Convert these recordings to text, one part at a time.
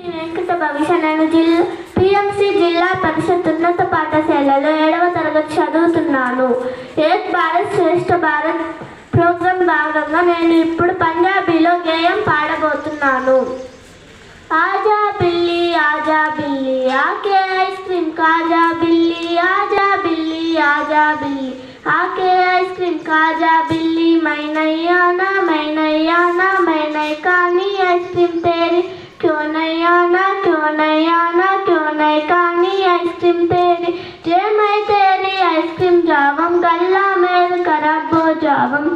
వెంకట భవిష్య నేను పిఎంసి జిల్లా పరిషత్ ఉన్నత పాఠశాలలో 7వ తరగతి చదువుతున్నాను. ఏక్ భారత్ శ్రేష్ఠ భారత్ ప్రోగ్రాం భాగంగా నేను ఇప్పుడు పంజాబీలో గేయం పాడబోతున్నాను. आजा बिल्ली आके आइसक्रीम खाजा बिल्ली, आजा बिल्ली आके आइसक्रीम खाजा बिल्ली, मैं नहीं आना मैं नहीं खानी आइसक्रीम तेरी, क्यों नहीं आना क्यों नहीं खानी आइसक्रीम तेरी, जे मैं तेरी आइसक्रीम जावम गल्ला मेरे खराब हो जावम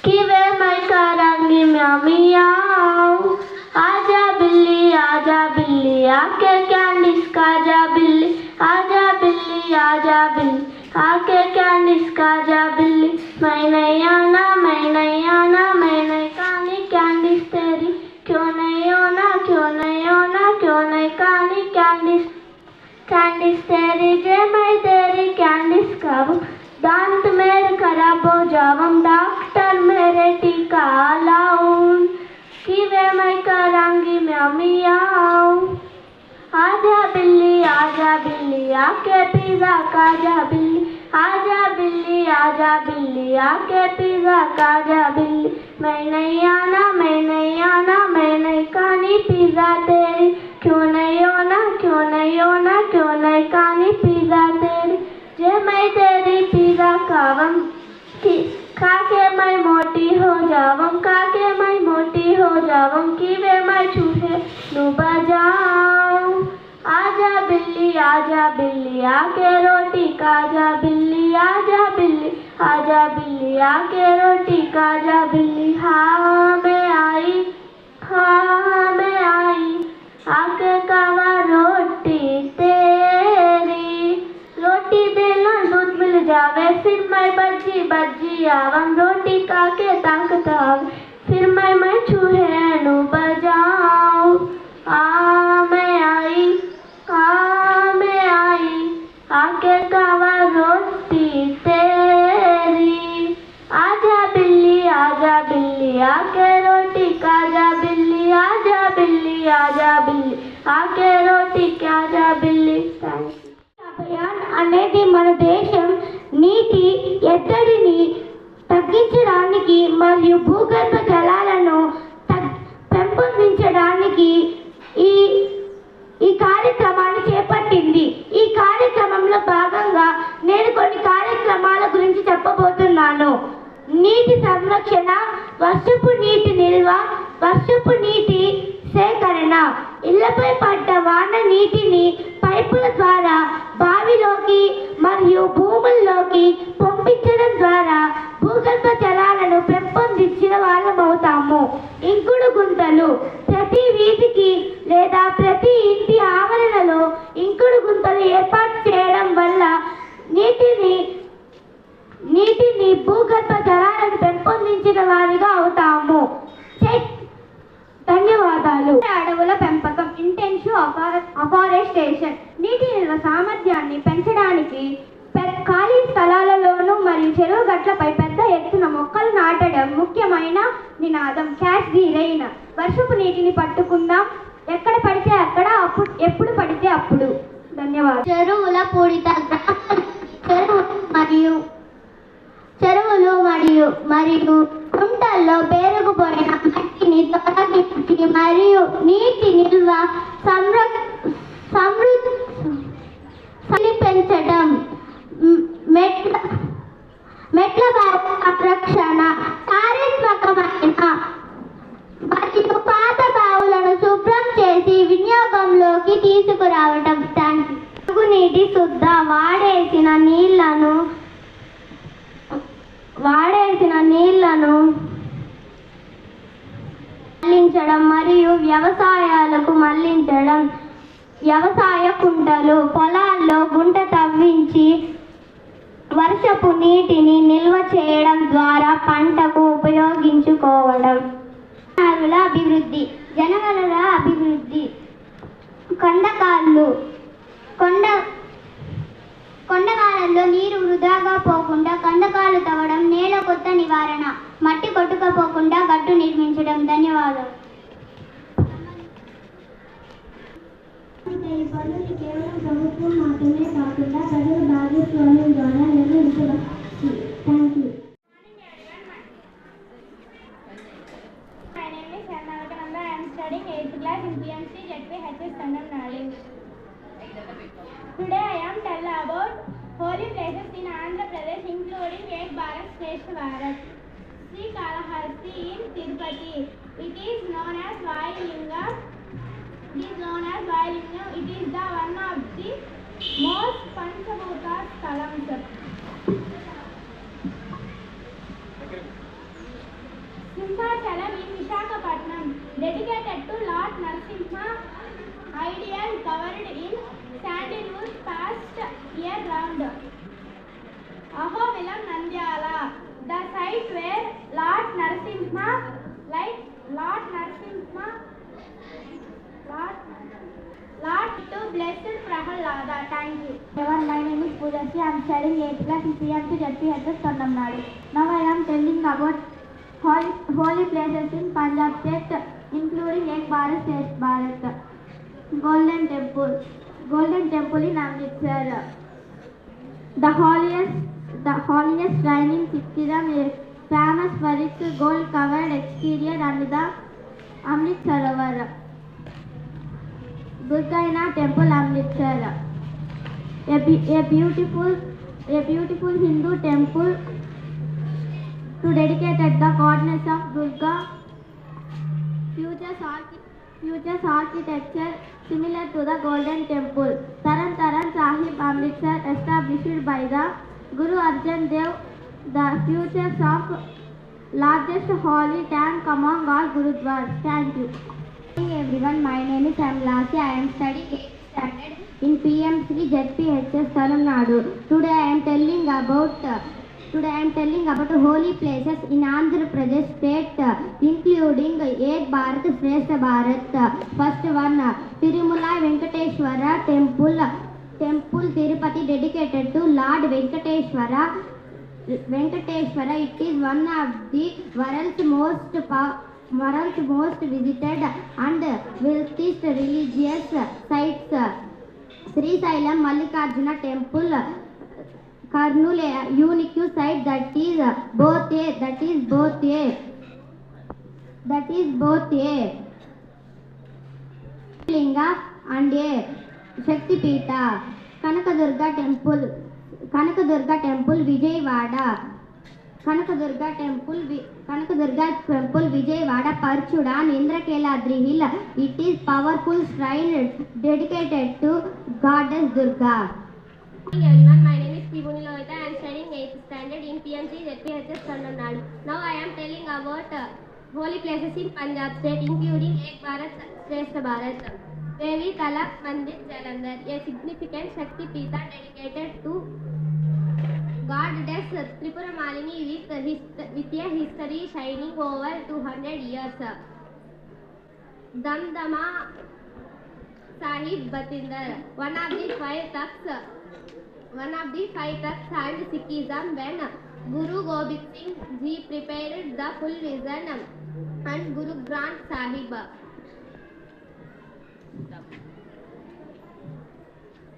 कि वे मैं करांगी म्यामी आओ. आजा बिल्ली आके कैंडीज खाजा बिल्ली, आजा बिल्ली आके कैंडीज खाजा बिल्ली, मैं नहीं आना मैं नहीं खानी कैंडीज तेरी, क्यों नहीं खानी कैंडीज तेरी, जे मैं तेरी कैंडीज खाऊं दांत मेरे खराब हो जावम, डॉक्टर मेरे टीका लाऊं कि वे मैं करांगी म्यामी आओ. आजा बिल्ली आके पिज़्ज़ा खाजा बिल्ली, आजा बिल्ली आके पिज़्ज़ा खाजा बिल्ली, मैं नहीं आना मैं नहीं खानी पिज़्ज़ा तेरी, क्यों नहीं खानी पिज़्ज़ा तेरी, जे मैं तेरी पिज़्ज़ा खावम खाके मैं मोटी हो जावम कि वे मैं चूहे नु बजाऊं. आजा बिल्ली आके रोटी खाजा बिल्ली, आजा बिल्ली आके रोटी खाजा बिल्ली, हाँ मैं आई आके खावा रोटी तेरी, रोटी देना दूध मिल जावे फिर मैं बज्जी आवम, रोटी खाके ताकत आवे फिर मैं चूहे नु बजाऊं. मैं आई आके खावा रोटी तेरी, आजा बिल्ली आके रोटी खाजा बिल्ली, आजा बिल्ली आके रोटी खाजा बिल्ली. అభియాన్ అనేది మన దేశం నీటి ఎద్దడిని తగ్గించడానికి మరియు భూగర్భ జలాలను పెంపొందించడానికి ఈ కార్యక్రమాన్ని చేపట్టింది. ఈ కార్యక్రమంలో భాగంగా నేను కొన్ని కార్యక్రమాల గురించి చెప్పబోతున్నాను. నీటి సంరక్షణ, వర్షపు నీటి నిల్వ, వర్షపు నీటి సేకరణ, ఇళ్లపై పడ్డ వాన నీటిని పైపుల ద్వారా బావిలోకి మరియు భూముల్లోకి పంపించడం ద్వారా భూగర్భ జలాలను పెంపొందించిన వాళ్ళమవుతాము. ఇంకుడు గుంతలు, ప్రతి వీధికి లేదా ప్రతి ఇంటి ఆవరణలో ఇంకుడు గుంతలు ఏర్పాటు చేయడం వల్ల నీటిని భూగర్భ జలాలను పెంపొందించిన వారిగా అవుతాము. ధన్యవాదాలు. అడవుల పెంపకం, ఇంటెన్సివ్ అఫారెస్టేషన్, నీటి నిల్వ సామర్థ్యాన్ని పెంచడానికి ఖాళీ స్థలాలలోనూ మరియు చెరువు గట్లపై పెద్ద ఎత్తున మొక్కలు నాటడం ముఖ్యమైన నినాదం. క్యాచ్ ది రెయిన్, వర్షపు నీటిని పట్టుకుందాం, ఎక్కడ పడితే అక్కడ, ఎప్పుడు పడితే అప్పుడు. ధన్యవాదాలు. చెరువుల పూడిత, చెరువులు మరియు కుంటల్లో పేరుకుపోయిన మట్టిని తొలగించి మరియు నీటి నిల్వ పెంచడం, మెట్ల సంరక్షణ, చారిత్రాత్మకమైన మరియు పాత బావులను శుభ్రం చేసి వినియోగంలోకి తీసుకురావడం. తాగునీటి శుద్ధ వాడేసిన నీళ్లను మళ్లించడం మరియు వ్యవసాయాలకు మళ్లించడం. వ్యవసాయ కుంటలు, పొలాల్లో గుంట తవ్వించి వర్షపు నీటిని నిల్వ చేయడం ద్వారా పంటకు ఉపయోగించుకోవడం. జనవనరుల అభివృద్ధి, కొండకాలలో నీరు వృధాగా పోకుండా కందకాలు తవ్వడం, నేల కొత్త నివారణ, మట్టి కొట్టుకపోకుండా గట్టు నిర్మించడం. ధన్యవాదాలు. ఈ పనులు కేవలం ప్రభుత్వం మాత్రమే కాకుండా ప్రజల భాగస్వామ్యం ద్వారా నిర్వహించవచ్చు. Thank you. My name is Sharnavekananda. I am studying 8th class in PMC ZPHS Tamil Nadu. Today I am tell about holy places in Andhra Pradesh, including Ek Bharat Shreshtha Bharat. Srikalahasti in Tirupati. It is known as Vayulingam. It is the one of the most Panchabhuta Sthalams. Simhachalam in Visakhapatnam, dedicated to Lord Narasimha, ideal covered in sandalwood past year round. Ahobilam Nandyala, the site where Lord Narasimha to blessed Prahalada. Thank you. Everyone, my name is Pujasi. I am studying 8th class in PMC ZPHS Tamil Nadu. Now I am telling about holy places in Punjab state, including Ek Bharat Shreshtha Bharat. Golden Temple in Amritsar. The holiest shrine in Sikhism is famous for its gold-covered exterior and the Amrit Sarovar. Durgaina Temple, Amritsar. A beautiful Hindu temple to dedicated the goddess of Durga. Future's architecture similar to the Golden Temple. Taran Sahib, Amritsar, established by the Guru Arjan Dev, the futures of largest holy tank among all Gurudwaras. Thank you. Hey everyone, my name is Amlasi. I am studying 8th standard in PM3 ZPHS Tamil Nadu. Today I am telling about holy places in Andhra Pradesh state, including Ek Bharat Shreshtha Bharat. First one, Tirumala Venkateshwara Temple, Tirupati, dedicated to Lord Venkateshwara. It is one of the world's most visited and wealthiest religious sites. Sri Sailam Mallikarjuna Temple, Karnool, a unique site that is both a linga and a Shakti Pita. Kanakadurga Temple, Vijayawada. Kanakadurga Temple, Vijayawada, Parchuda, and Indrakeladri Hill. It is powerful shrine dedicated to Goddess Durga. Good evening everyone, my name is Pibuni Lohita. I am studying 8th standard in PMC ZPHS Tamil Nadu. Now I am telling about holy places in Punjab state, including Ek Bharat Shreshtha Bharat. Devi Talak Mandir, Jalandhar, a significant Shakti Pita dedicated to Goddess Tripura Malini with a history shining over 200 years. Damdama Sahib Batinder, one of the five Takhts and Sikhism when Guru Gobind Singh Ji prepared the full vision and Guru Granth Sahib.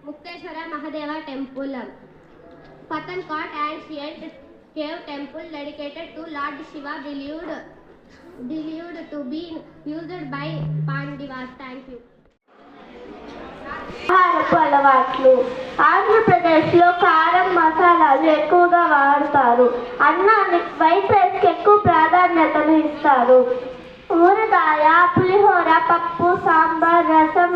Mukteshwara Mahadeva Temple, Patankot ancient cave temple dedicated to Lord Shiva, believed to be used by Pandavas. Thank you. ఆహారపు అలవాట్లు. ఆంధ్రప్రదేశ్లో కారం మసాలాలు ఎక్కువగా వాడతారు. అన్నానికి white రైస్కి ఎక్కువ ప్రాధాన్యతను ఇస్తారు. ఊరగాయ, పులిహోర, పప్పు, సాంబార్, రసం,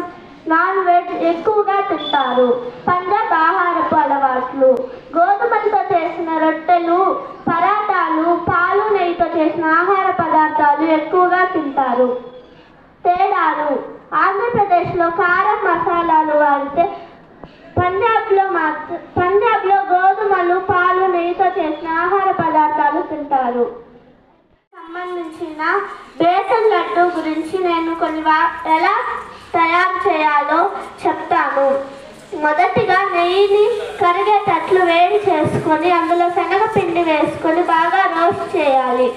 నాన్ వెజ్ ఎక్కువగా తింటారు. పంజాబ్ ఆహారపు అలవాట్లు. గోధుమలతో చేసిన రొట్టెలు, పరాటాలు, పాలు, నెయ్యితో చేసిన ఆహార పదార్థాలు ఎక్కువగా తింటారు. తేడాలు. ఆంధ్రప్రదేశ్లో కారం మసాలాలు వాడితే పంజాబ్లో గోధుమలు, పాలు, నెయ్యితో చేసిన ఆహార పదార్థాలు తింటారు. సంబంధించిన బేసన్ లడ్డు గురించి నేను ఎలా తయారు చేయాలో చెప్తాను. మొదటిగా నెయ్యిని కరిగేటట్లు వేడి చేసుకొని అందులో శనగపిండి వేసుకొని బాగా రోస్ట్ చేయాలి.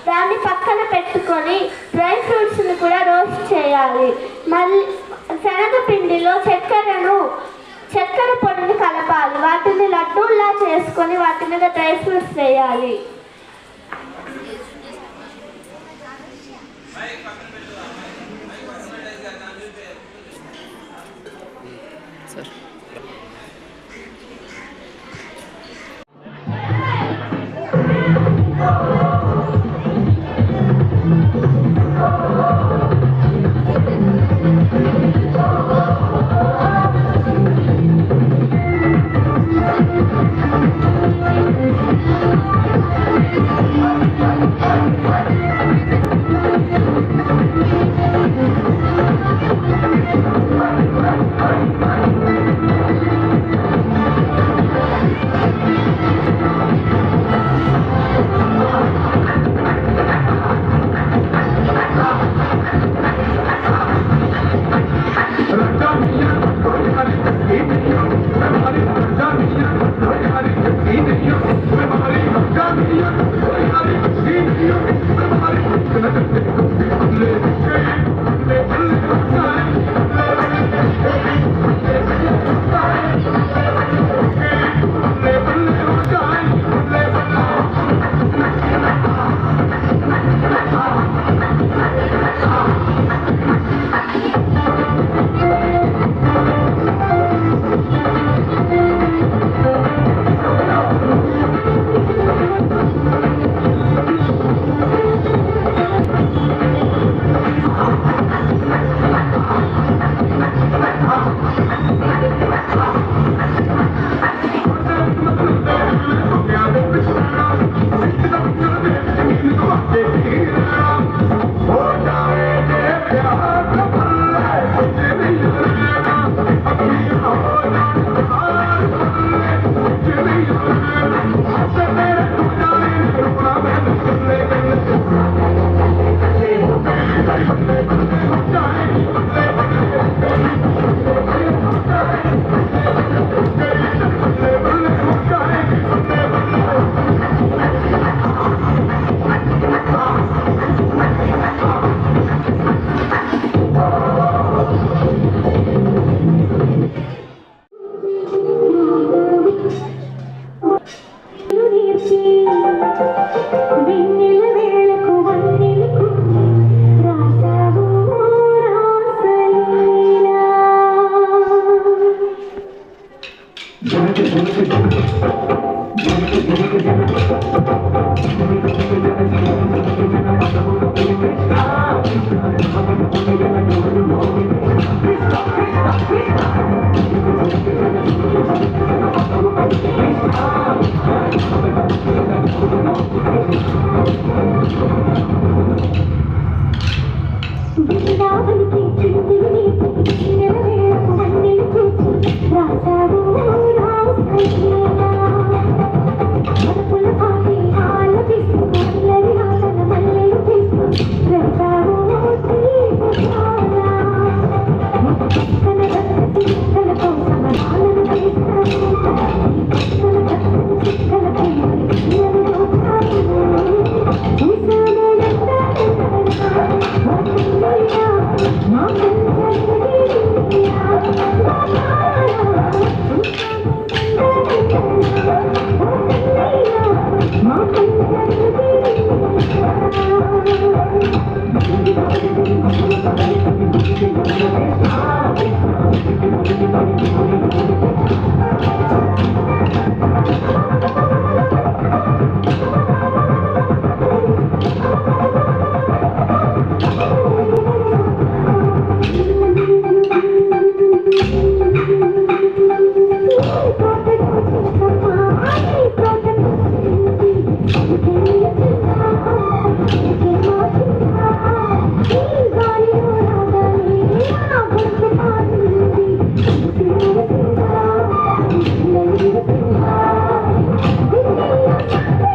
దాన్ని పక్కన పెట్టుకొని డ్రై ఫ్రూట్స్ని కూడా రోస్ట్ చేయాలి. మళ్ళీ శనగపిండిలో చక్కెర పొడిని కలపాలి. వాటిని లడ్డూల్లా చేసుకొని వాటి మీద డ్రై ఫ్రూట్స్ వేయాలి.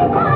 Thank you.